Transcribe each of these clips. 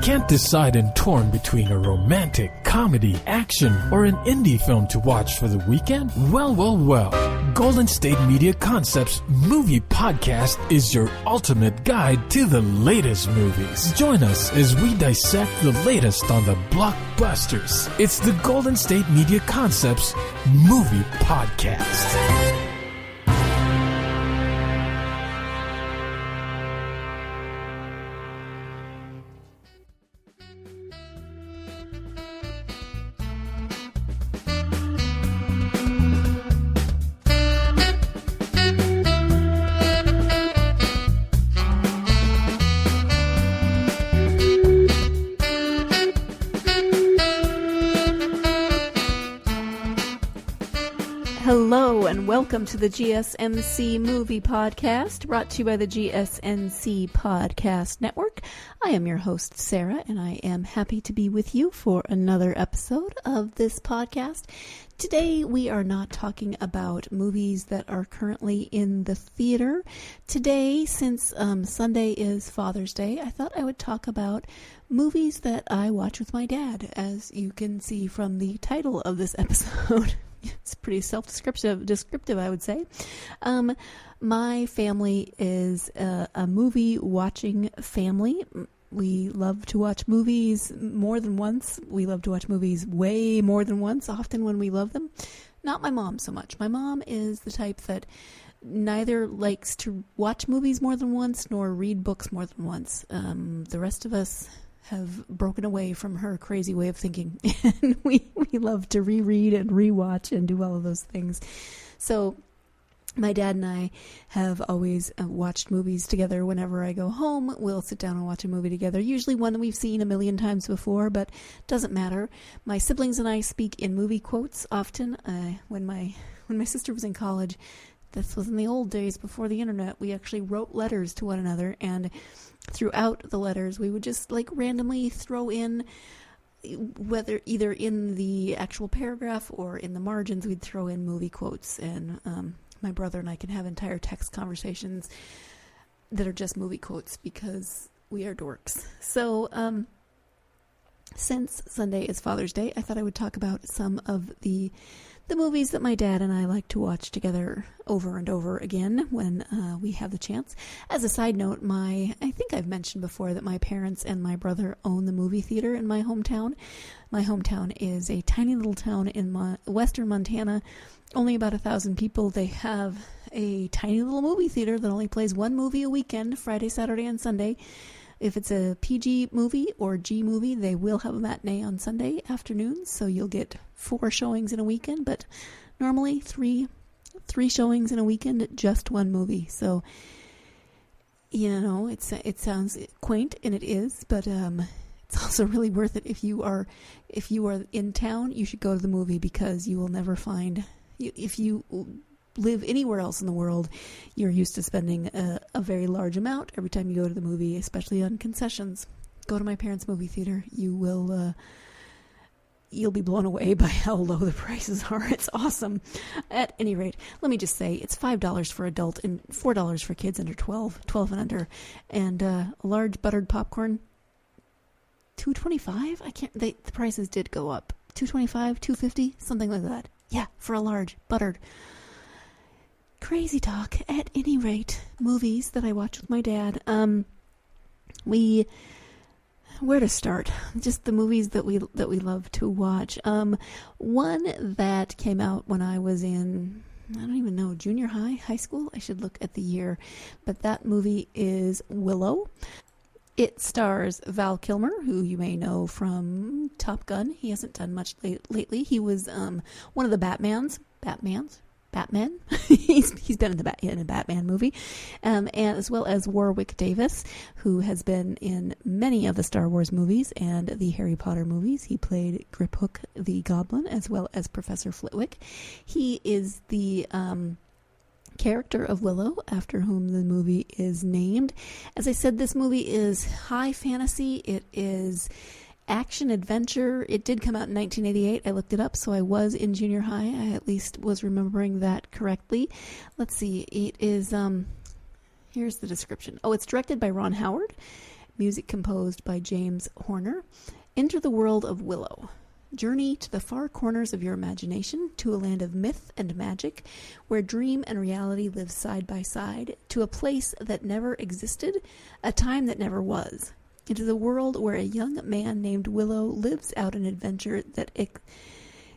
Can't decide and torn between a romantic, comedy, action, or an indie film to watch for the weekend? Well. Golden State Media Concepts Movie Podcast is your ultimate guide to the latest movies. Join us as we dissect the latest on the blockbusters. It's the Golden State Media Concepts Movie Podcast. Hello and welcome to the GSMC Movie Podcast, brought to you by the GSMC Podcast Network. I am your host, Sarah, and I am happy to be with you for another episode of this podcast. Today, we are not talking about movies that are currently in the theater. Today, since Sunday is Father's Day, I thought I would talk about movies that I watch with my dad, as you can see from the title of this episode. It's pretty descriptive, I would say. My family is a movie-watching family. We love to watch movies more than once. We love to watch movies way more than once, often when we love them. Not my mom so much. My mom is the type that neither likes to watch movies more than once nor read books more than once. The rest of us have broken away from her crazy way of thinking, and we love to reread and rewatch and do all of those things. So my dad and I have always watched movies together. Whenever I go home, we'll sit down and watch a movie together, usually one that we've seen a million times before, but doesn't matter. My siblings and I speak in movie quotes often. When my sister was in college, this was in the old days before the internet, we actually wrote letters to one another, and throughout the letters we would just randomly throw in, whether either in the actual paragraph or in the margins, we'd throw in movie quotes, and my brother and I can have entire text conversations that are just movie quotes because we are dorks. So since Sunday is Father's Day, I thought I would talk about some of the movies that my dad and I like to watch together over and over again when we have the chance. As a side note, I think I've mentioned before that my parents and my brother own the movie theater in my hometown. My hometown is a tiny little town in western Montana, only about 1,000 people. They have a tiny little movie theater that only plays one movie a weekend, Friday, Saturday, and Sunday. If it's a PG movie or G movie, they will have a matinee on Sunday afternoons, so you'll get 4 showings in a weekend, but normally three showings in a weekend, just one movie. So, it sounds quaint, and it is, but it's also really worth it. If you are in town, you should go to the movie, because you will never find, if you live anywhere else in the world, you're used to spending a very large amount every time you go to the movie, especially on concessions. Go to my parents' movie theater. You'll be blown away by how low the prices are. It's awesome. At any rate, let me just say it's $5 for adult and $4 for kids under 12 and under, and a large buttered popcorn, $2.25. The prices did go up. $2.25, $2.50, something like that. Yeah, for a large buttered. Crazy talk. At any rate, movies that I watch with my dad. Where to start? Just the movies that we love to watch. One that came out when I was in, I don't even know, junior high school. I should look at the year, but that movie is Willow. It stars Val Kilmer, who you may know from Top Gun. He hasn't done much lately. He was one of the Batman. He's been in a Batman movie, and as well as Warwick Davis, who has been in many of the Star Wars movies and the Harry Potter movies. He played Griphook the Goblin, as well as Professor Flitwick. He is the character of Willow, after whom the movie is named. As I said, this movie is high fantasy. It is action adventure. It did come out in 1988. I looked it up, so I was in junior high. I at least was remembering that correctly. Let's see. It is, here's the description. Oh, it's directed by Ron Howard. music composed by James Horner. Enter the world of Willow. Journey to the far corners of your imagination, to a land of myth and magic, where dream and reality live side by side, to a place that never existed, a time that never was. Into the world where a young man named Willow lives out an adventure that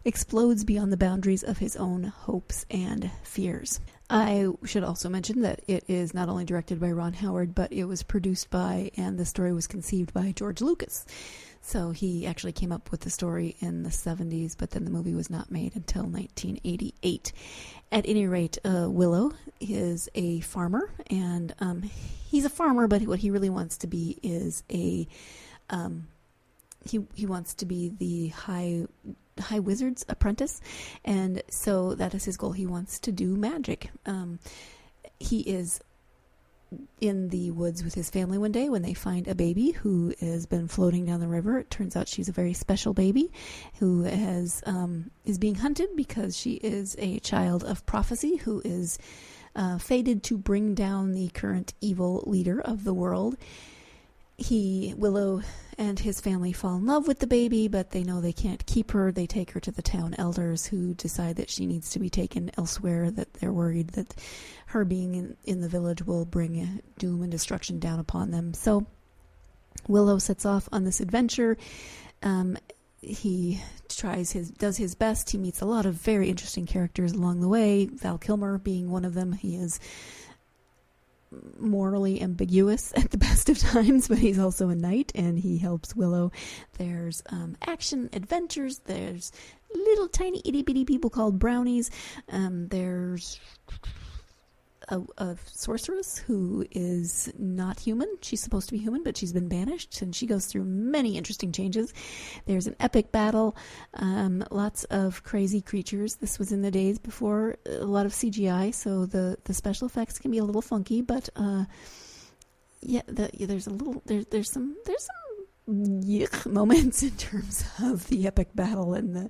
explodes beyond the boundaries of his own hopes and fears. I should also mention that it is not only directed by Ron Howard, but it was produced by and the story was conceived by George Lucas. So he actually came up with the story in the 70s, but then the movie was not made until 1988. At any rate, Willow is a farmer, and he's a farmer, but what he really wants to be is he wants to be the high wizard's apprentice, and so that is his goal. He wants to do magic. He is in the woods with his family one day when they find a baby who has been floating down the river. It turns out she's a very special baby who is being hunted because she is a child of prophecy who is fated to bring down the current evil leader of the world. Willow and his family fall in love with the baby, but they know they can't keep her. They take her to the town elders, who decide that she needs to be taken elsewhere, that they're worried that her being in the village will bring doom and destruction down upon them. So Willow sets off on this adventure. He does his best. He meets a lot of very interesting characters along the way, Val Kilmer being one of them. He is morally ambiguous at the best of times, but he's also a knight, and he helps Willow. There's action adventures. There's little tiny itty bitty people called brownies. There's a sorceress who is not human. She's supposed to be human, but she's been banished, and she goes through many interesting changes. There's an epic battle, lots of crazy creatures. This was in the days before a lot of CGI, so the special effects can be a little funky, but there's some yuck moments in terms of the epic battle and the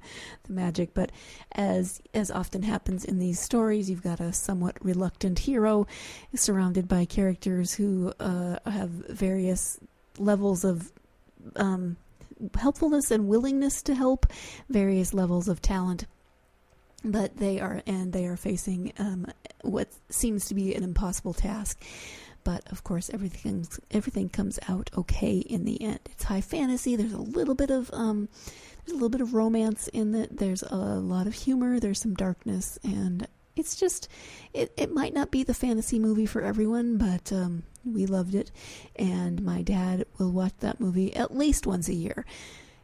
magic, but as often happens in these stories, you've got a somewhat reluctant hero surrounded by characters who have various levels of helpfulness and willingness to help, various levels of talent, but they are facing what seems to be an impossible task. But of course, everything comes out okay in the end. It's high fantasy. There's a little bit of romance in it. There's a lot of humor. There's some darkness, and it's just it might not be the fantasy movie for everyone, but we loved it. And my dad will watch that movie at least once a year.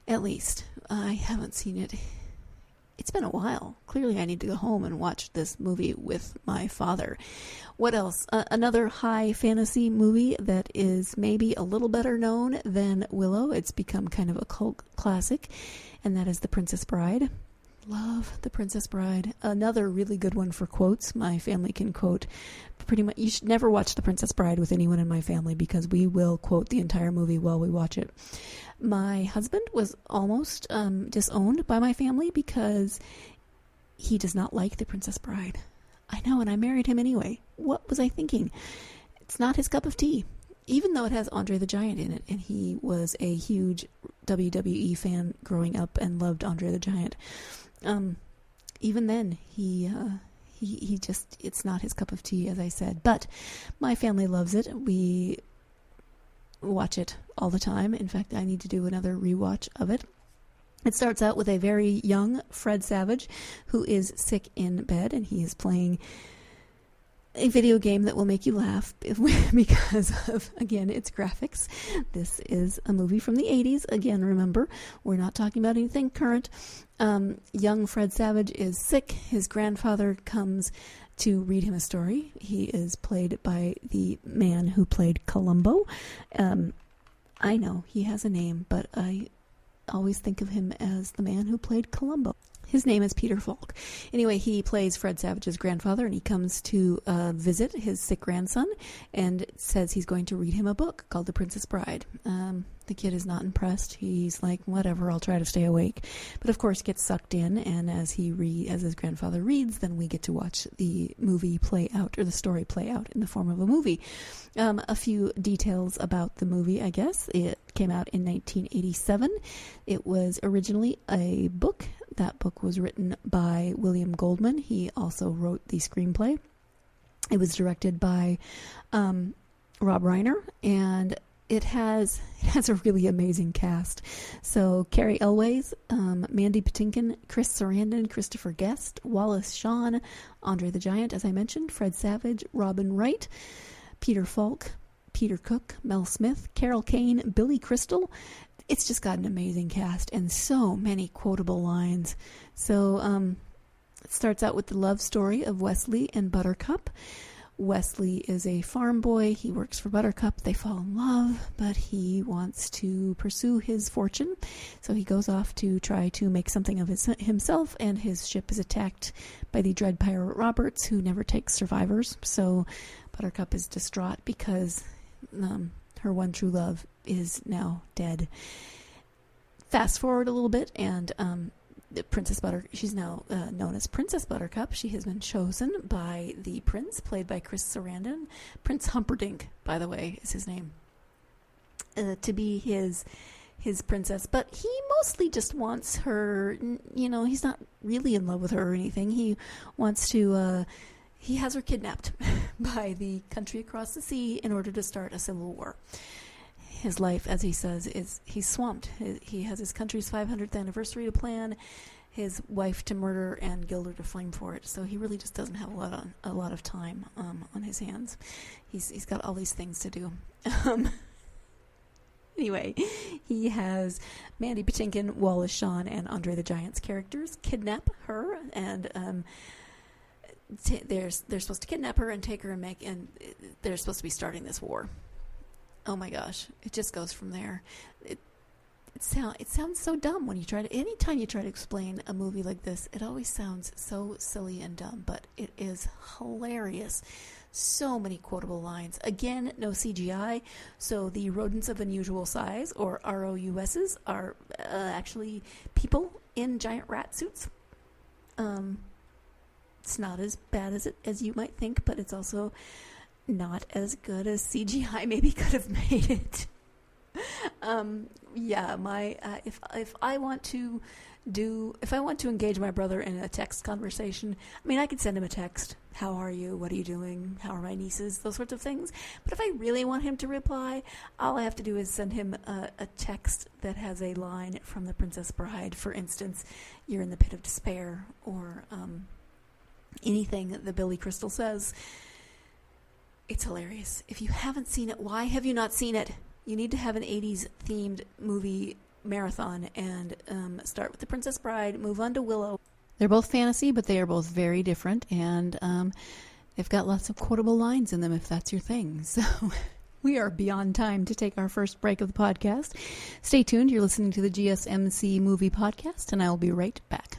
At least. I haven't seen it. It's been a while. Clearly, I need to go home and watch this movie with my father. What else? Another high fantasy movie that is maybe a little better known than Willow. It's become kind of a cult classic, and that is The Princess Bride. Love The Princess Bride. Another really good one for quotes. My family can quote pretty much. You should never watch The Princess Bride with anyone in my family because we will quote the entire movie while we watch it. My husband was almost disowned by my family because he does not like The Princess Bride. I know, and I married him anyway. What was I thinking? It's not his cup of tea, even though it has Andre the Giant in it, and he was a huge WWE fan growing up and loved Andre the Giant. Even then, he just, it's not his cup of tea, as I said. But my family loves it. We watch it all the time. In fact, I need to do another rewatch of it. It starts out with a very young Fred Savage who is sick in bed, and he is playing a video game that will make you laugh because of, again, its graphics. This is a movie from the 80s. Again, remember, we're not talking about anything current. Young Fred Savage is sick. His grandfather comes to read him a story. He is played by the man who played Columbo. I know he has a name, but I always think of him as the man who played Columbo. His name is Peter Falk. Anyway, he plays Fred Savage's grandfather, and he comes to visit his sick grandson and says he's going to read him a book called The Princess Bride. The kid is not impressed. He's like, whatever, I'll try to stay awake. But of course gets sucked in, and as his grandfather reads, then we get to watch the movie play out, or the story play out in the form of a movie. A few details about the movie, I guess. It came out in 1987. It was originally a book. That book was written by William Goldman. He also wrote the screenplay. It was directed by Rob Reiner, and it has a really amazing cast. So Carrie Elways, Mandy Patinkin, Chris Sarandon, Christopher Guest, Wallace Shawn, Andre the Giant, as I mentioned, Fred Savage, Robin Wright, Peter Falk, Peter Cook, Mel Smith, Carol Kane, Billy Crystal. It's just got an amazing cast and so many quotable lines. So it starts out with the love story of Wesley and Buttercup. Wesley is a farm boy. He works for Buttercup. They fall in love, but he wants to pursue his fortune. So he goes off to try to make something of himself, and his ship is attacked by the dread pirate Roberts, who never takes survivors. So Buttercup is distraught because her one true love is now dead. Fast forward a little bit, and she's now known as Princess Buttercup. She has been chosen by the prince, played by Chris Sarandon. Prince Humperdinck, by the way, is his name, to be his princess. But he mostly just wants her, he's not really in love with her or anything. He wants to, he has her kidnapped by the country across the sea in order to start a civil war. His life, as he says, he's swamped. He has his country's 500th anniversary to plan, his wife to murder, and Gilder to flame for it. So he really just doesn't have a lot of time on his hands. He's got all these things to do. Anyway, he has Mandy Patinkin, Wallace Shawn, and Andre the Giant's characters kidnap her, and they're supposed to kidnap her and take her and they're supposed to be starting this war. Oh my gosh, it just goes from there. It sounds so dumb when anytime you try to explain a movie like this, it always sounds so silly and dumb, but it is hilarious. So many quotable lines. Again, no CGI, so the rodents of unusual size, or ROUSs, are actually people in giant rat suits. It's not as bad as you might think, but it's also not as good as CGI maybe could have made it. If I want to engage my brother in a text conversation, I mean, I could send him a text. How are you? What are you doing? How are my nieces? Those sorts of things. But if I really want him to reply, all I have to do is send him a text that has a line from The Princess Bride. For instance, "You're in the pit of despair," or anything that Billy Crystal says. It's hilarious. If you haven't seen it, why have you not seen it? You need to have an 80s themed movie marathon and start with The Princess Bride, move on to Willow. They're both fantasy, but they are both very different, and they've got lots of quotable lines in them if that's your thing. So we are beyond time to take our first break of the podcast. Stay tuned. You're listening to the GSMC Movie Podcast, and I will be right back.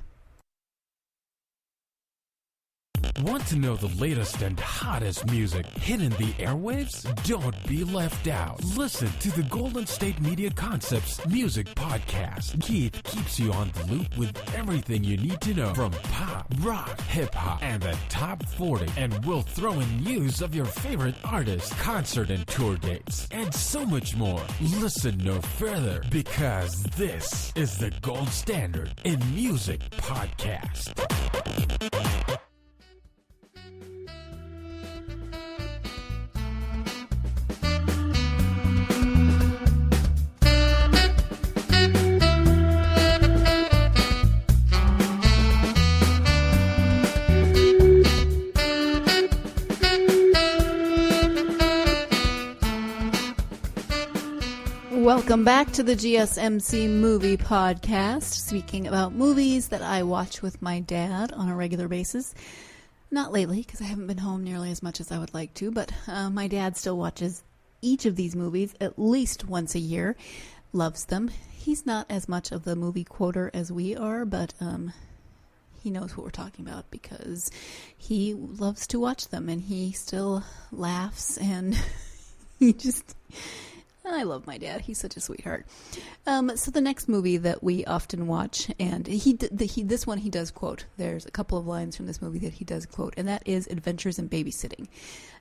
Want to know the latest and hottest music hitting the airwaves? Don't be left out. Listen to the Golden State Media Concepts Music Podcast. Keith keeps you on the loop with everything you need to know from pop, rock, hip-hop, and the top 40. And we'll throw in news of your favorite artists, concert and tour dates, and so much more. Listen no further, because this is the gold standard in music podcast. Welcome back to the GSMC Movie Podcast, speaking about movies that I watch with my dad on a regular basis. Not lately, because I haven't been home nearly as much as I would like to, but my dad still watches each of these movies at least once a year, loves them. He's not as much of the movie quoter as we are, but he knows what we're talking about because he loves to watch them, and he still laughs, and I love my dad. He's such a sweetheart. So the next movie that we often watch, and this one he does quote. There's a couple of lines from this movie that he does quote, and that is Adventures in Babysitting.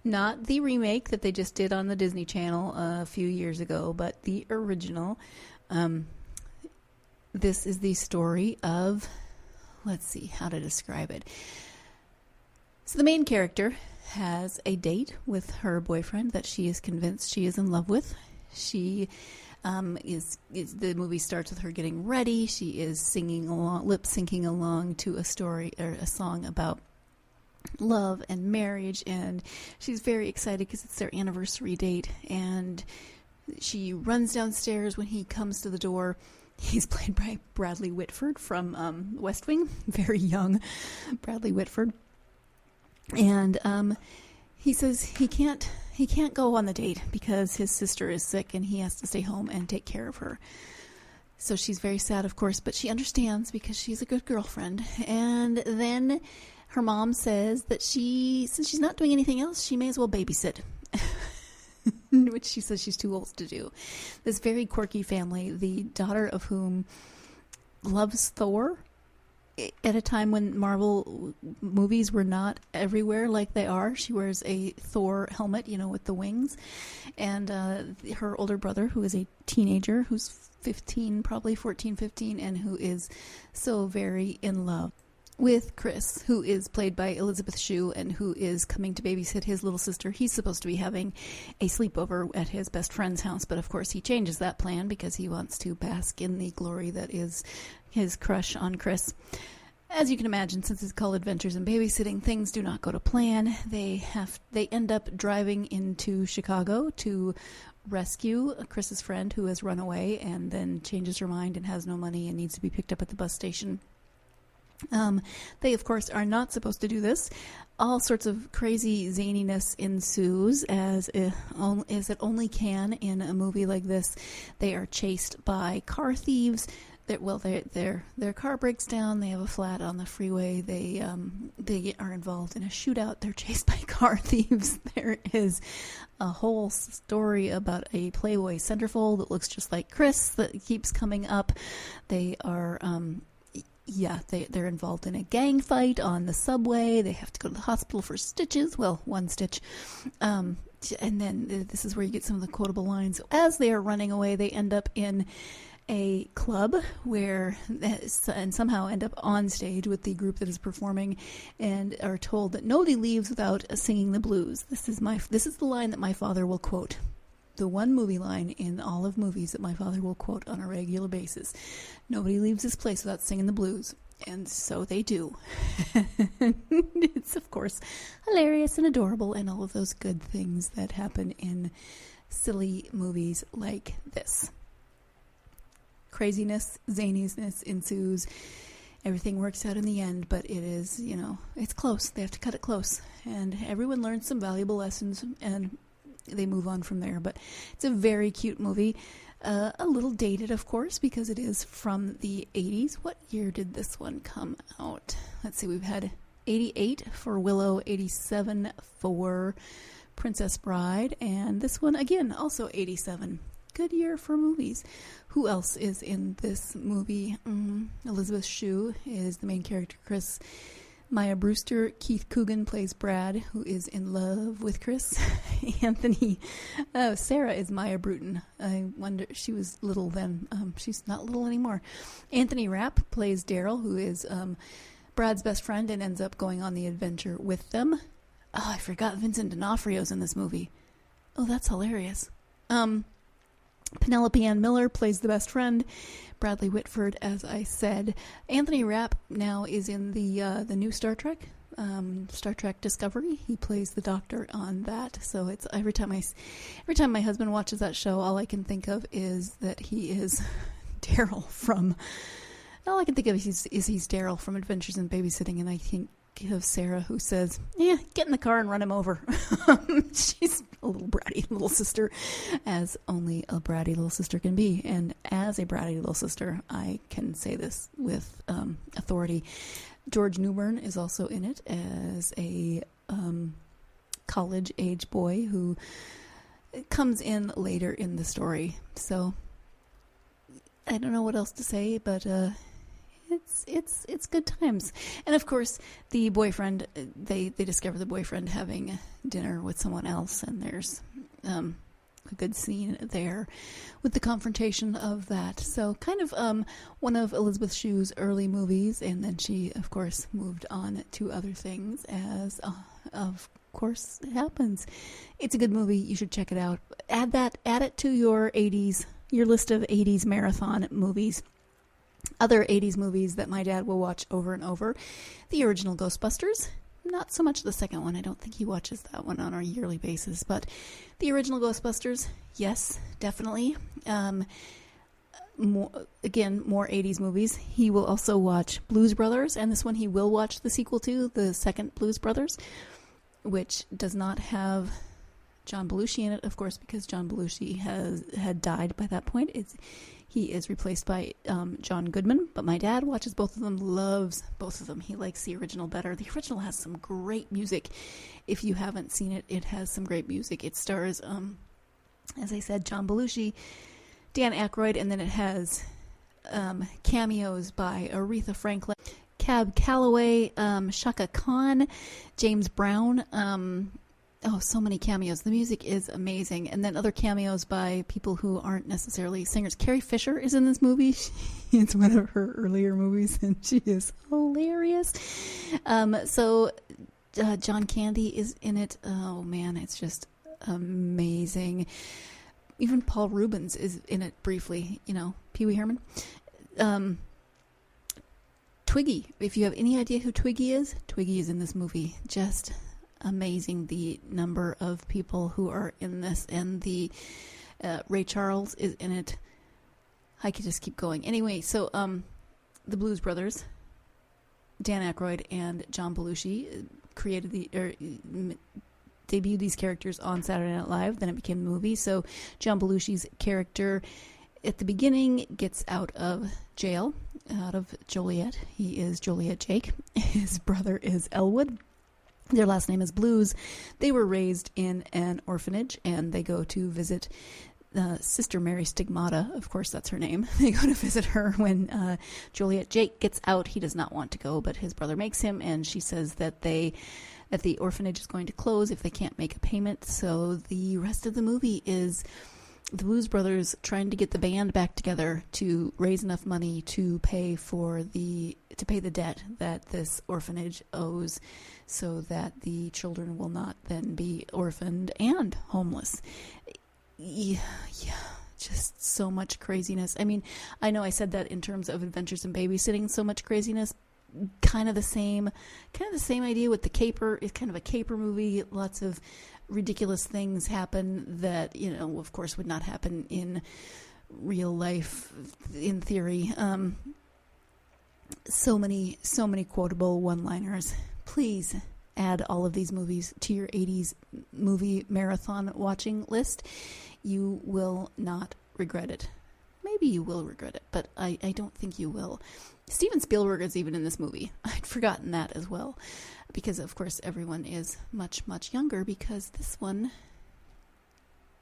Not the remake that they just did on the Disney Channel a few years ago, but the original. This is the story of, let's see how to describe it. So the main character has a date with her boyfriend that she is convinced she is in love with. She the movie starts with her getting ready. She is singing along, lip syncing along to a story or a song about love and marriage, and she's very excited because it's their anniversary date. And she runs downstairs when he comes to the door. He's played by Bradley Whitford from West Wing, very young Bradley Whitford, and he says he can't go on the date because his sister is sick and he has to stay home and take care of her. So she's very sad, of course, but she understands because she's a good girlfriend. And then her mom says that since she's not doing anything else, she may as well babysit, which she says she's too old to do. This very quirky family, the daughter of whom loves Thor, at a time when Marvel movies were not everywhere like they are. She wears a Thor helmet, with the wings. And her older brother, who is a teenager, who's 15, probably 14, 15, and who is so very in love with Chris, who is played by Elizabeth Shue and who is coming to babysit his little sister. He's supposed to be having a sleepover at his best friend's house, but of course he changes that plan because he wants to bask in the glory that is his crush on Chris. As you can imagine, since it's called Adventures in Babysitting, things do not go to plan. They end up driving into Chicago to rescue Chris's friend who has run away and then changes her mind and has no money and needs to be picked up at the bus station. They, of course, are not supposed to do this. All sorts of crazy zaniness ensues, as it only can in a movie like this. They are chased by car thieves. Their car breaks down. They have a flat on the freeway. They are involved in a shootout. They're chased by car thieves. There is a whole story about a Playboy centerfold that looks just like Chris that keeps coming up. They are they're involved in a gang fight on the subway. They have to go to the hospital for stitches. Well, one stitch. And then this is where you get some of the quotable lines. As they are running away, they end up in a club and somehow end up on stage with the group that is performing and are told that nobody leaves without singing the blues. This is the line that my father will quote. The one movie line in all of movies that my father will quote on a regular basis. Nobody leaves this place without singing the blues. And so they do. It's, of course, hilarious and adorable and all of those good things that happen in silly movies like this. Craziness, zaniness ensues. Everything works out in the end, but it is, it's close. They have to cut it close. And everyone learns some valuable lessons and they move on from there. But it's a very cute movie. A little dated, of course, because it is from the 80s. What year did this one come out? Let's see, we've had 88 for Willow, 87 for Princess Bride, and this one, again, also 87. Good year for movies. Who else is in this movie? Elizabeth Shue is the main character, Chris. Maya Brewster, Keith Coogan plays Brad, who is in love with Chris. Sarah is Maya Bruton. I wonder, she was little then. She's not little anymore. Anthony Rapp plays Daryl, who is Brad's best friend and ends up going on the adventure with them. Oh, I forgot Vincent D'Onofrio's in this movie. Oh, that's hilarious. Penelope Ann Miller plays the best friend. Bradley Whitford, as I said. Anthony Rapp now is in the new Star Trek Discovery. He plays the Doctor on that. So it's every time my husband watches that show, all I can think of is that he is Daryl from. All I can think of is he's Daryl from Adventures in Babysitting, and I think of Sarah, who says, get in the car and run him over. She's a little bratty little sister, as only a bratty little sister can be. And as a bratty little sister, I can say this with authority. George Newbern is also in it as a college-age boy who comes in later in the story. So I don't know what else to say, but it's good times. And of course, the boyfriend, they discover the boyfriend having dinner with someone else, and there's a good scene there with the confrontation of that. So kind of one of Elizabeth Shue's early movies, and then she, of course, moved on to other things, as of course it happens. It's a good movie. You should check it out. Add it to your list of 80s marathon movies. Other 80s movies that my dad will watch over and over. The original Ghostbusters. Not so much the second one. I don't think he watches that one on a yearly basis. But the original Ghostbusters, yes, definitely. More 80s movies. He will also watch Blues Brothers. And this one he will watch the sequel to, the second Blues Brothers, which does not have John Belushi in it, of course, because John Belushi had died by that point. He is replaced by John Goodman, but my dad watches both of them, loves both of them. He likes the original better. The original has some great music. If you haven't seen it, it has some great music. It stars, as I said, John Belushi, Dan Aykroyd, and then it has cameos by Aretha Franklin, Cab Calloway, Shaka Khan, James Brown. So many cameos. The music is amazing. And then other cameos by people who aren't necessarily singers. Carrie Fisher is in this movie. It's one of her earlier movies, and she is hilarious. John Candy is in it. Oh, man, it's just amazing. Even Paul Rubens is in it briefly, Pee Wee Herman. Twiggy, if you have any idea who Twiggy is in this movie. Just amazing, the number of people who are in this, and the Ray Charles is in it. I could just keep going. Anyway, so the Blues Brothers, Dan Aykroyd and John Belushi debuted these characters on Saturday Night Live. Then it became a movie. So John Belushi's character at the beginning gets out of jail, out of Joliet. He is Joliet Jake. His brother is Elwood. Their last name is Blues. They were raised in an orphanage, and they go to visit Sister Mary Stigmata. Of course, that's her name. They go to visit her when Joliet Jake gets out. He does not want to go, but his brother makes him, and she says that the orphanage is going to close if they can't make a payment. So the rest of the movie is the Blues Brothers trying to get the band back together to raise enough money to pay the debt that this orphanage owes, so that the children will not then be orphaned and homeless. Yeah, just so much craziness. I mean, I know I said that in terms of Adventures in Babysitting, so much craziness. Kind of the same idea with The Caper. It's kind of a caper movie. Lots of ridiculous things happen that, of course, would not happen in real life, in theory. So many quotable one-liners. Please add all of these movies to your 80s movie marathon watching list. You will not regret it. Maybe you will regret it, but I don't think you will. Steven Spielberg is even in this movie. I'd forgotten that as well, because of course everyone is much, much younger, because this one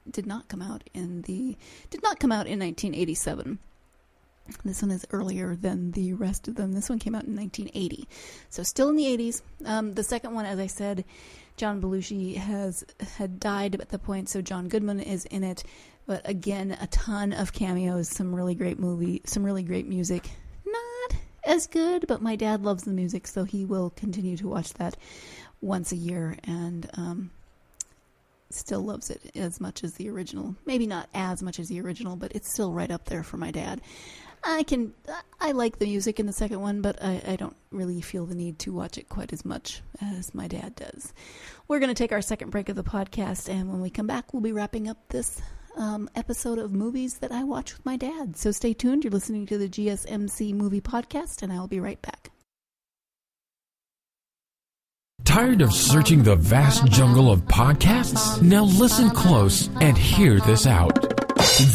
did not come out in 1987. This one is earlier than the rest of them. This one came out in 1980. So still in the 80s. The second one, as I said, John Belushi had died at the point, so John Goodman is in it. But again, a ton of cameos, some really great music. Not as good, but my dad loves the music, so he will continue to watch that once a year, and still loves it as much as the original. Maybe not as much as the original, but it's still right up there for my dad. I like the music in the second one, but I don't really feel the need to watch it quite as much as my dad does. We're going to take our second break of the podcast, and when we come back, we'll be wrapping up this episode of movies that I watch with my dad. So stay tuned. You're listening to the GSMC Movie Podcast, and I'll be right back. Tired of searching the vast jungle of podcasts? Now listen close and hear this out.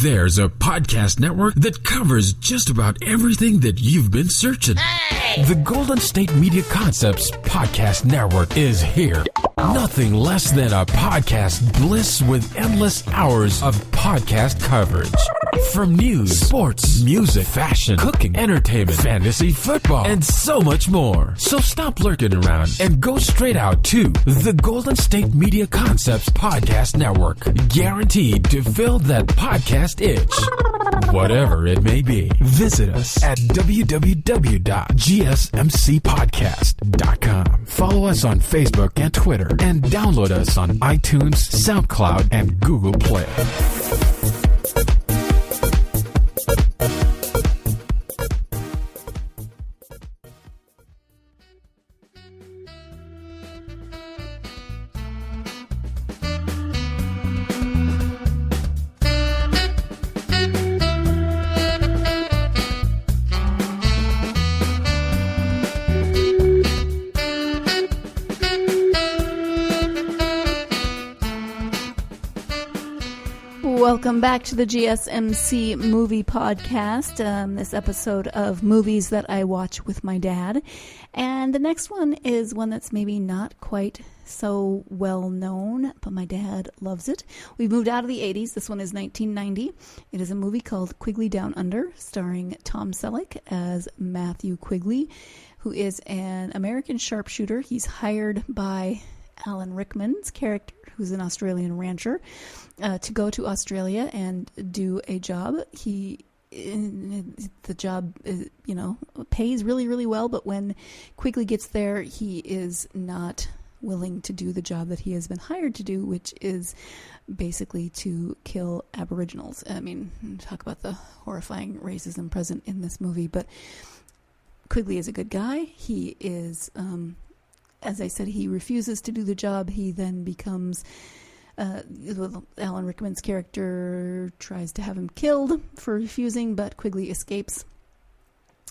There's a podcast network that covers just about everything that you've been searching. The Golden State Media Concepts Podcast Network is here. Nothing less than a podcast bliss with endless hours of podcast coverage. From news, sports, music, fashion, cooking, entertainment, fantasy, football, and so much more. So stop lurking around and go straight out to the Golden State Media Concepts Podcast Network. Guaranteed to fill that podcast itch. Whatever it may be. Visit us at www.gsmcpodcast.com. Follow us on Facebook and Twitter, and download us on iTunes, SoundCloud, and Google Play. Welcome back to the GSMC Movie Podcast, this episode of movies that I watch with my dad. And the next one is one that's maybe not quite so well known, but my dad loves it. We've moved out of the 80s. This one is 1990. It is a movie called Quigley Down Under, starring Tom Selleck as Matthew Quigley, who is an American sharpshooter. He's hired by Alan Rickman's character, who's an Australian rancher, to go to Australia and do a job. The job, pays really, really well, but when Quigley gets there, he is not willing to do the job that he has been hired to do, which is basically to kill Aboriginals. I mean, talk about the horrifying racism present in this movie, but Quigley is a good guy. He is, as I said, he refuses to do the job. He then becomes, Alan Rickman's character tries to have him killed for refusing, but Quigley escapes.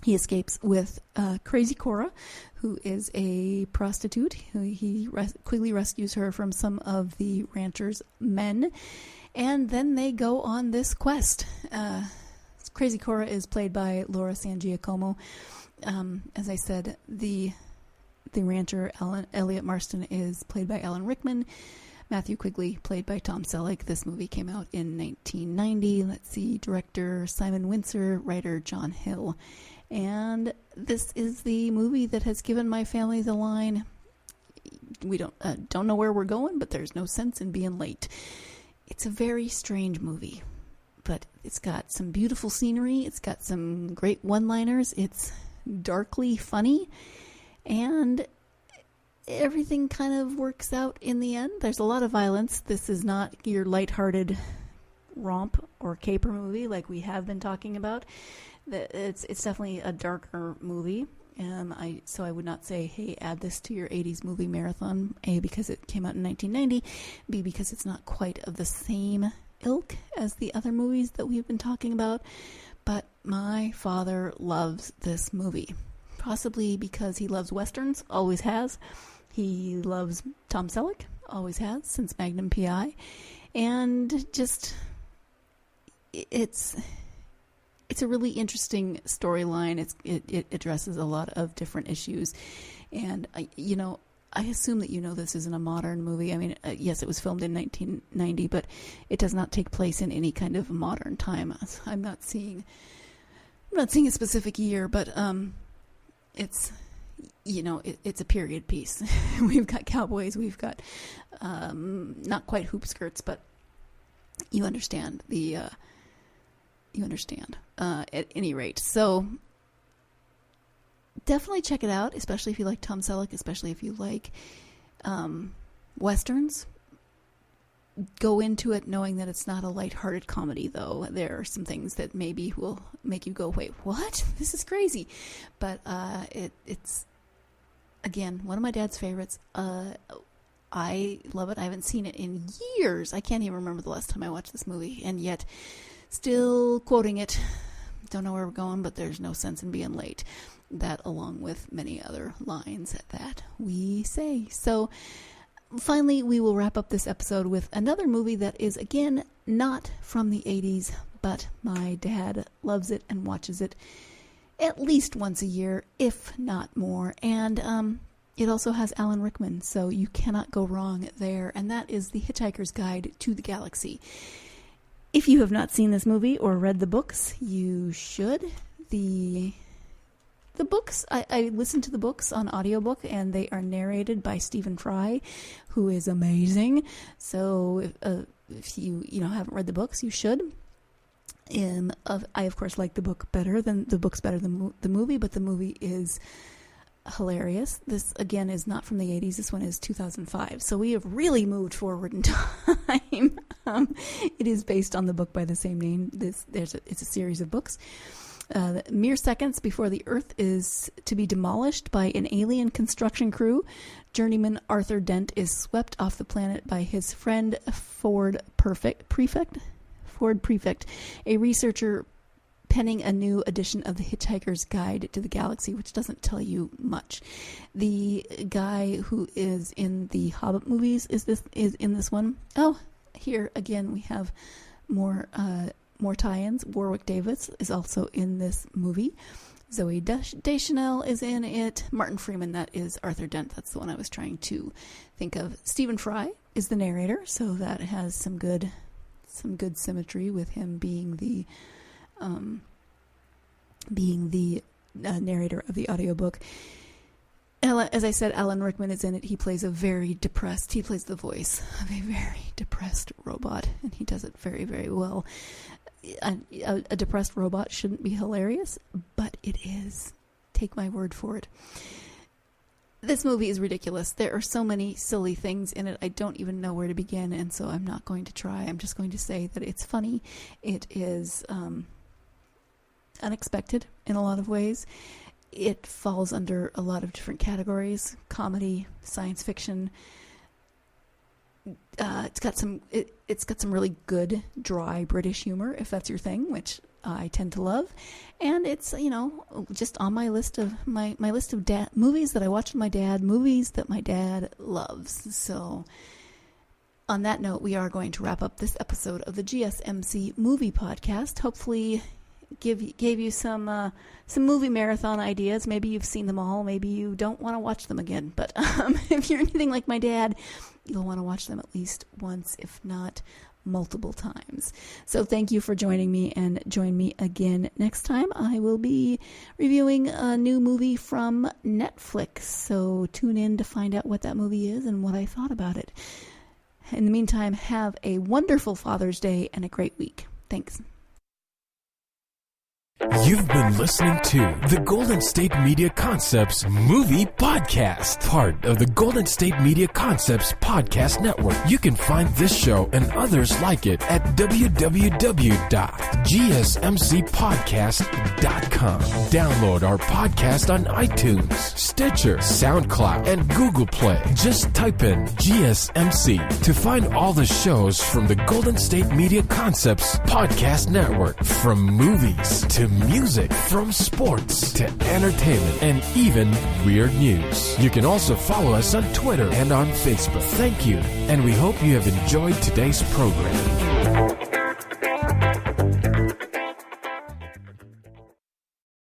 He escapes with Crazy Cora, who is a prostitute. Quigley rescues her from some of the rancher's men, and then they go on this quest. Crazy Cora is played by Laura San Giacomo. As I said, the rancher, Elliot Marston, is played by Alan Rickman. Matthew Quigley, played by Tom Selleck. This movie came out in 1990. Let's see, director Simon Windsor, writer John Hill. And this is the movie that has given my family the line, we don't know where we're going, but there's no sense in being late. It's a very strange movie, but it's got some beautiful scenery. It's got some great one-liners. It's darkly funny, and everything kind of works out in the end. There's a lot of violence. This is not your lighthearted romp or caper movie like we have been talking about. It's definitely a darker movie. So I would not say, hey, add this to your 80s movie marathon. A, because it came out in 1990. B, because it's not quite of the same ilk as the other movies that we've been talking about. But my father loves this movie. Possibly because he loves Westerns, always has. He loves Tom Selleck, always has, since Magnum P.I. And just, it's a really interesting storyline. It addresses a lot of different issues. And, I assume that this isn't a modern movie. I mean, yes, it was filmed in 1990, but it does not take place in any kind of modern time. I'm not seeing a specific year, but it's a period piece. We've got cowboys, we've got not quite hoop skirts, but you understand at any rate. So definitely check it out, especially if you like Tom Selleck, especially if you like Westerns. Go into it knowing that it's not a lighthearted comedy, though. There are some things that maybe will make you go, wait, what? This is crazy. But it's, again, one of my dad's favorites. I love it. I haven't seen it in years. I can't even remember the last time I watched this movie, and yet still quoting it don't know where we're going, but there's no sense in being late. That, along with many other lines that we say. So, finally, we will wrap up this episode with another movie that is, again, not from the 80s, but my dad loves it and watches it at least once a year, if not more. And it also has Alan Rickman, so you cannot go wrong there. And that is The Hitchhiker's Guide to the Galaxy. If you have not seen this movie or read the books, you should. The books, I listened to the books on audiobook, and they are narrated by Stephen Fry, who is amazing. So if you haven't read the books, you should. I of course like the book better than the movie, but the movie is hilarious. This again is not from the 80s. This one is 2005. So we have really moved forward in time. It is based on the book by the same name. It's a series of books. Mere seconds before the Earth is to be demolished by an alien construction crew, journeyman Arthur Dent is swept off the planet by his friend Ford Prefect, a researcher penning a new edition of The Hitchhiker's Guide to the Galaxy, which doesn't tell you much. The guy who is in the Hobbit movies is in this one. Oh, here again we have more tie-ins. Warwick Davis is also in this movie. Zoe Deschanel is in it. Martin Freeman, that is Arthur Dent. That's the one I was trying to think of. Stephen Fry is the narrator, so that has some good symmetry with him being the narrator of the audiobook. As I said, Alan Rickman is in it. He plays the voice of a very depressed robot, and he does it very, very well. A depressed robot shouldn't be hilarious, but it is. Take my word for it. This movie is ridiculous. There are so many silly things in it. I don't even know where to begin, and so I'm not going to try. I'm just going to say that it's funny. It is unexpected in a lot of ways. It falls under a lot of different categories: comedy, science fiction. It's got some really good dry British humor, if that's your thing, which I tend to love. And it's just on my list of my list of movies that I watched with my dad, movies that my dad loves. So on that note, we are going to wrap up this episode of the GSMC Movie Podcast. Hopefully gave you some movie marathon ideas. Maybe you've seen them all. Maybe you don't want to watch them again. But if you're anything like my dad, you'll want to watch them at least once, if not multiple times. So thank you for joining me, and join me again next time. I will be reviewing a new movie from Netflix. So tune in to find out what that movie is and what I thought about it. In the meantime, have a wonderful Father's Day and a great week. Thanks. You've been listening to the Golden State Media Concepts Movie Podcast, part of the Golden State Media Concepts Podcast Network. You can find this show and others like it at www.gsmcpodcast.com. Download our podcast on iTunes, Stitcher, SoundCloud, and Google Play. Just type in GSMC to find all the shows from the Golden State Media Concepts Podcast Network, from movies to music, from sports to entertainment, and even weird news. You can also follow us on Twitter and on Facebook. Thank you, and we hope you have enjoyed today's program.